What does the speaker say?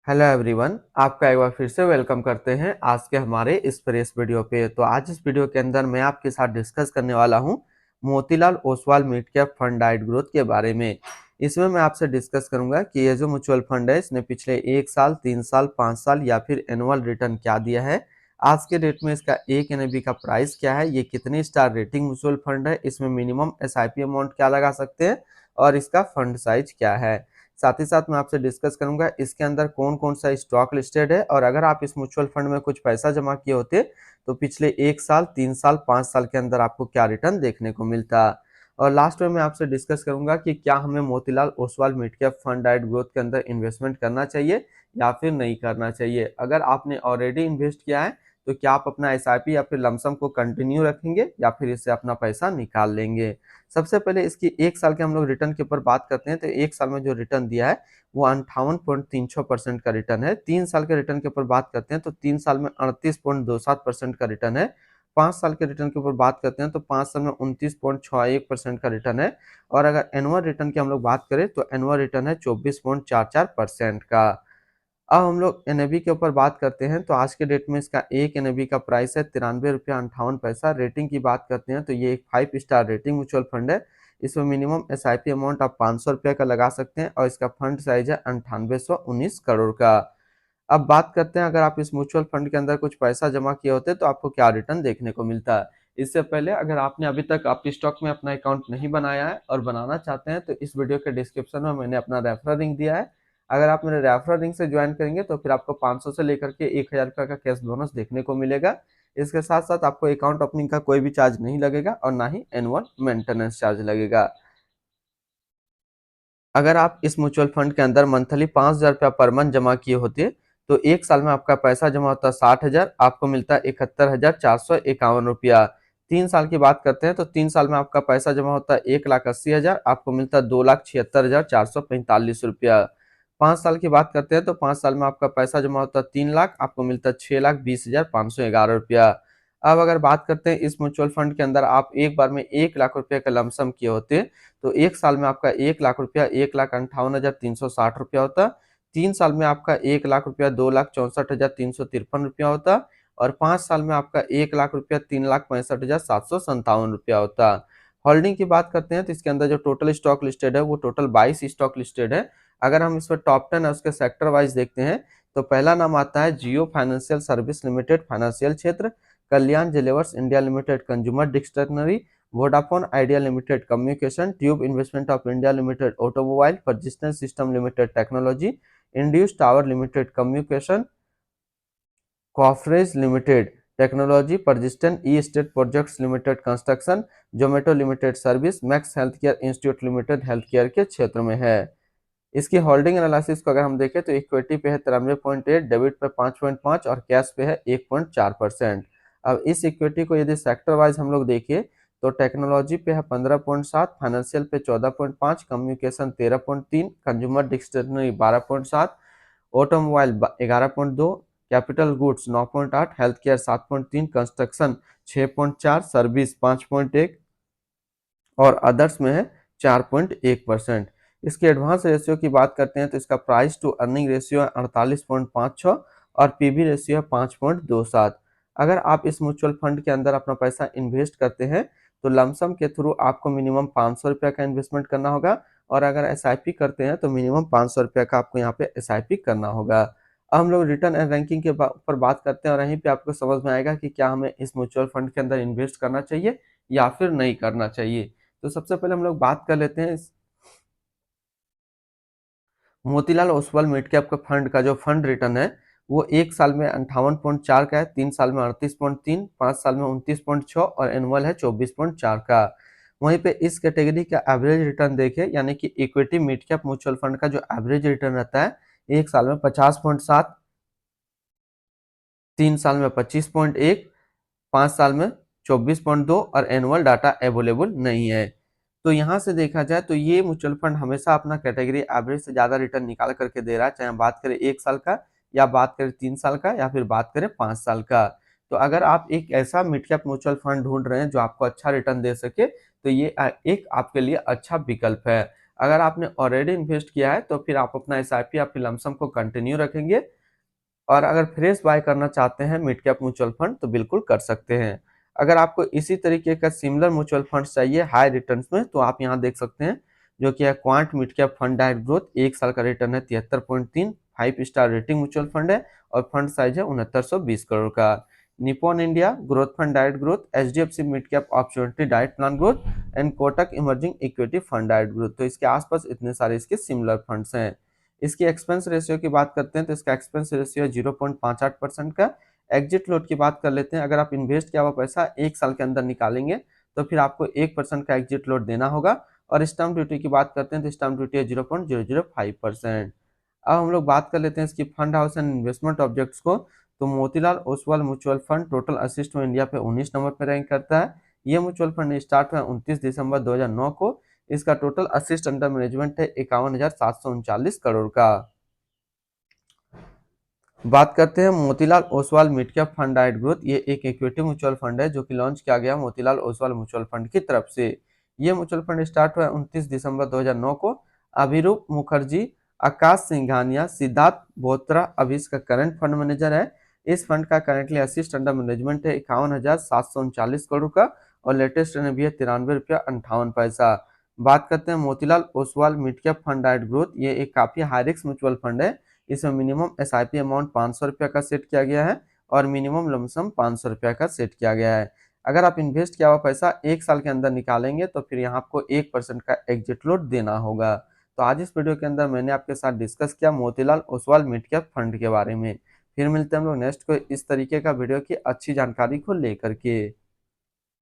Hello everyone, आपका एक बार फिर से वेलकम करते हैं आज के हमारे इस फ्रेश वीडियो पे। तो आज इस वीडियो के अंदर मैं आपके साथ डिस्कस करने वाला हूं Motilal Oswal mid cap fund diet growth के बारे में। इसमें मैं आपसे डिस्कस करूंगा कि ये जो म्यूचुअल फंड है इसने पिछले 1 साल, 3 साल, 5 साल या फिर एनुअल रिटर्न क्या दिया है। आज के डेट में इसका एक एनएबी का प्राइस क्या है, ये कितनी स्टार रेटिंग म्यूचुअल फंड है, इसमें मिनिमम एसआईपी अमाउंट क्या लगा सकते हैं और इसका फंड साइज क्या है। साथ ही साथ मैं आपसे डिस्कस करूंगा इसके अंदर कौन कौन सा स्टॉक लिस्टेड है और अगर आप इस म्यूचुअल फंड में कुछ पैसा जमा किए होते तो पिछले 1 साल, 3 साल, 5 साल के अंदर आपको क्या रिटर्न देखने को मिलता। और लास्ट में मैं आपसे डिस्कस करूंगा कि क्या हमें Motilal Oswal mid cap fund diet growth के अंदर इन्वेस्टमेंट करना चाहिए या फिर नहीं करना चाहिए। अगर आपने ऑलरेडी इन्वेस्ट किया है तो क्या आप अपना एसआईपी या फिर लमसम को कंटिन्यू रखेंगे या फिर इससे अपना पैसा निकाल लेंगे। सबसे पहले इसकी 1 साल के हम लोग रिटर्न के ऊपर बात करते हैं तो 1 साल में जो रिटर्न दिया है वो 58.36% का रिटर्न है। 3 साल के रिटर्न के ऊपर बात करते हैं तो 3 साल में 38.27% का रिटर्न है। 5 साल के रिटर्न के ऊपर बात करते हैं तो 5 साल में 29.61% का रिटर्न है। और अगर एनुअल रिटर्न की हम लोग बात करें तो एनुअल रिटर्न है 24.44% का। अब हम लोग एनएबी के ऊपर बात करते हैं तो आज के डेट में इसका एक एनएबी का प्राइस है 93 रुपया 58 पैसा। रेटिंग की बात करते हैं तो ये एक 5 स्टार रेटिंग म्यूचुअल फंड है। इसमें मिनिमम एसआईपी अमाउंट आप 500 रुपया का लगा सकते हैं और इसका फंड साइज है 9819 करोड़ का। अब बात करते हैं अगर आप इस म्यूचुअल फंड के अंदर कुछ पैसा जमा किए होते तो आपको क्या रिटर्न देखने को मिलता है। इससे पहले अगर आपने अभी तक आप स्टॉक में अपना अकाउंट नहीं बनाया है और बनाना चाहते हैं तो इस वीडियो के डिस्क्रिप्शन में मैंने अपना रेफरल लिंक दिया है। अगर आप मेरे रेफरल लिंक से ज्वाइन करेंगे तो फिर आपको 500 से लेकर के 1000 रुपये का कैश बोनस देखने को मिलेगा। इसके साथ साथ आपको अकाउंट ओपनिंग का कोई भी चार्ज नहीं लगेगा और ना ही एनुअल मेंटेनेंस चार्ज लगेगा। अगर आप इस म्यूचुअल फंड के अंदर मंथली 5,000 रुपया पर मंथ जमा किए होते तो 1 साल में आपका पैसा जमा होता 60,000, आपको मिलता 71,451 रुपया। 3 साल की बात करते हैं तो 3 साल में आपका पैसा जमा होता 1,80,000, आपको मिलता 2,76,445 रुपया। 5 साल की बात करते हैं तो 5 साल में आपका पैसा जमा होता 3 लाख, आपको मिलता 6,20,511 रुपया। अब अगर बात करते हैं इस म्यूचुअल फंड के अंदर आप एक बार में 1 लाख रुपए का लमसम किए होते तो 1 साल में आपका 1 लाख रुपया 1,58,360 रुपया होता। 3 साल में आपका 1 लाख रुपया 2,64,353 रुपया होता। और 5 साल में आपका 1 लाख रुपया 3,65,757 रुपया होता। होल्डिंग की बात करते हैं तो इसके अंदर जो टोटल स्टॉक लिस्टेड है वो टोटल 22 स्टॉक लिस्टेड है। अगर हम इसमें टॉप 10 है उसके सेक्टर वाइज देखते हैं तो पहला नाम आता है Jio financial service limited financial क्षेत्र, Kalyan jewellers India limited consumer dictionary, Vodafone idea limited communication, tube investment of India limited automobile, persistent system limited technology, Indus tower limited communication, Coforge limited technology, persistent estate projects limited construction, Zomato limited service, max health care institute limited health care के क्षेत्र में है। इसकी holding analysis को अगर हम देखें तो इक्विटी पे है 93.8, डेबिट पे 5.5 और कैश पे है 1.4%। अब इस इक्विटी को यदि सेक्टर वाइज हम लोग देखिए तो टेक्नोलॉजी पे है 15.7, फाइनेंशियल पे 14.5, communication 13.3, consumer dictionary 12.7, automobile 11.2, capital goods 9.8, health care 7.3, construction 6.4, service 5.1 और अदर्स में है 4.1%। इसके एडवांस रेशियो की बात करते हैं तो इसका प्राइस टू अर्निंग रेशियो है 48.56 और पीबी रेशियो है 5.27। अगर आप इस म्यूचुअल फंड के अंदर अपना पैसा इन्वेस्ट करते हैं तो लमसम के थ्रू आपको मिनिमम 500 रुपया का इन्वेस्टमेंट करना होगा और अगर एसआईपी करते हैं तो मिनिमम 500 रुपया का आपको यहाँ पे एसआईपी करना होगा। अब हम लोग रिटर्न एंड रैंकिंग के ऊपर बात करते हैं और यहीं पे आपको समझ में आएगा कि क्या हमें इस म्यूचुअल फंड के अंदर इन्वेस्ट करना चाहिए या फिर नहीं करना चाहिए। तो सबसे पहले हम लोग बात कर लेते हैं इस मोतीलाल ओसवाल मिड कैप का फंड का जो फंड रिटर्न है वो 1 साल में 58.4 का है, 3 साल में 38.3, 5 साल में 29.6 और एनुअल है 24.4 का। वहीं पे इस कैटेगरी का एवरेज रिटर्न देखें यानी कि equity mid cap mutual fund का जो एवरेज रिटर्न रहता है 1 साल में 50.7, 3 साल में 25.1, 5 साल में 24.2 और एनुअल डाटा अवेलेबल नहीं है। तो यहाँ से देखा जाए तो ये म्यूचुअल फंड हमेशा अपना कैटेगरी एवरेज से ज्यादा रिटर्न निकाल करके दे रहा है, चाहे हम बात करें 1 साल का या बात करें 3 साल का या फिर बात करें 5 साल का। तो अगर आप एक ऐसा मिड कैप म्यूचुअल फंड ढूंढ रहे हैं जो आपको अच्छा रिटर्न दे सके तो ये एक आपके लिए अच्छा विकल्प है। अगर आपने ऑलरेडी इन्वेस्ट किया है तो फिर आप अपना एसआईपी या फिर लमसम को कंटिन्यू रखेंगे, और अगर फ्रेश बाय करना चाहते हैं मिड कैप म्यूचुअल फंड तो बिल्कुल कर सकते हैं। अगर आपको इसी तरीके का सिमिलर म्यूचुअल फंड चाहिए हाई रिटर्न्स में, तो आप यहाँ देख सकते हैं, जो कि है quant mid cap fund direct growth. 1 साल का रिटर्न है 73.3, 5 स्टार रेटिंग म्यूचुअल फंड है और फंड साइज है 6920 करोड़ का। Nippon India growth fund direct growth, HDFC mid cap opportunity direct plan growth and Kotak emerging equity fund direct growth. तो इसके आसपास इतने सारे इसके सिमिलर फंड्स हैं। इसकी एक्सपेंस रेशियो की बात करते हैं तो इसका एक्सपेंस रेशियो है 0.58% का। एग्जिट लोड की बात कर लेते हैं, अगर आप इन्वेस्ट किया हुआ पैसा 1 साल के अंदर निकालेंगे तो फिर आपको 1% का एग्जिट लोड देना होगा। और स्टैम्प ड्यूटी की बात करते हैं तो स्टैम्प ड्यूटी है 0.005%। अब हम लोग बात कर लेते हैं इसकी fund house and investment objects को। तो Motilal Oswal mutual fund total assist में इंडिया पे 19 नंबर पर रैंक करता है। ये म्यूचुअल फंड स्टार्ट हुआ 29 दिसंबर 2009 को। इसका टोटल असिस्ट अंडर मैनेजमेंट है 51,739 करोड़ का। बात करते हैं Motilal Oswal mid cap fund direct growth. ये एक इक्विटी म्यूचुअल फंड है जो कि लॉन्च किया गया मोतीलाल ओसवाल म्यूचुअल फंड की तरफ से। ये म्यूचुअल फंड स्टार्ट हुआ 29 दिसंबर 2009 को। अभिरूप मुखर्जी, आकाश सिंघानिया, सिद्धार्थ बोत्रा अभी इसका करंट फंड मैनेजर है। इस फंड का करेंटली असिस्ट अंडर मैनेजमेंट है 51,739 करोड़ का और लेटेस्ट भी है 93 रुपया 58 पैसा। बात करते हैं Motilal Oswal mid cap fund direct growth. ये एक काफी हाई रिस्क म्यूचुअल फंड है। इसमें मिनिमम एसआईपी अमाउंट 500 रुपया का सेट किया गया है और मिनिमम लमसम 500 रुपया का सेट किया गया है। अगर आप इन्वेस्ट किया हुआ पैसा 1 साल के अंदर निकालेंगे तो फिर यहाँ आपको 1% का एग्जिट लोड देना होगा। तो आज इस वीडियो के अंदर मैंने आपके साथ डिस्कस किया Motilal Oswal mid cap fund के बारे में। फिर मिलते हैं हम लोग नेक्स्ट को इस तरीके का वीडियो की अच्छी जानकारी को लेकर के।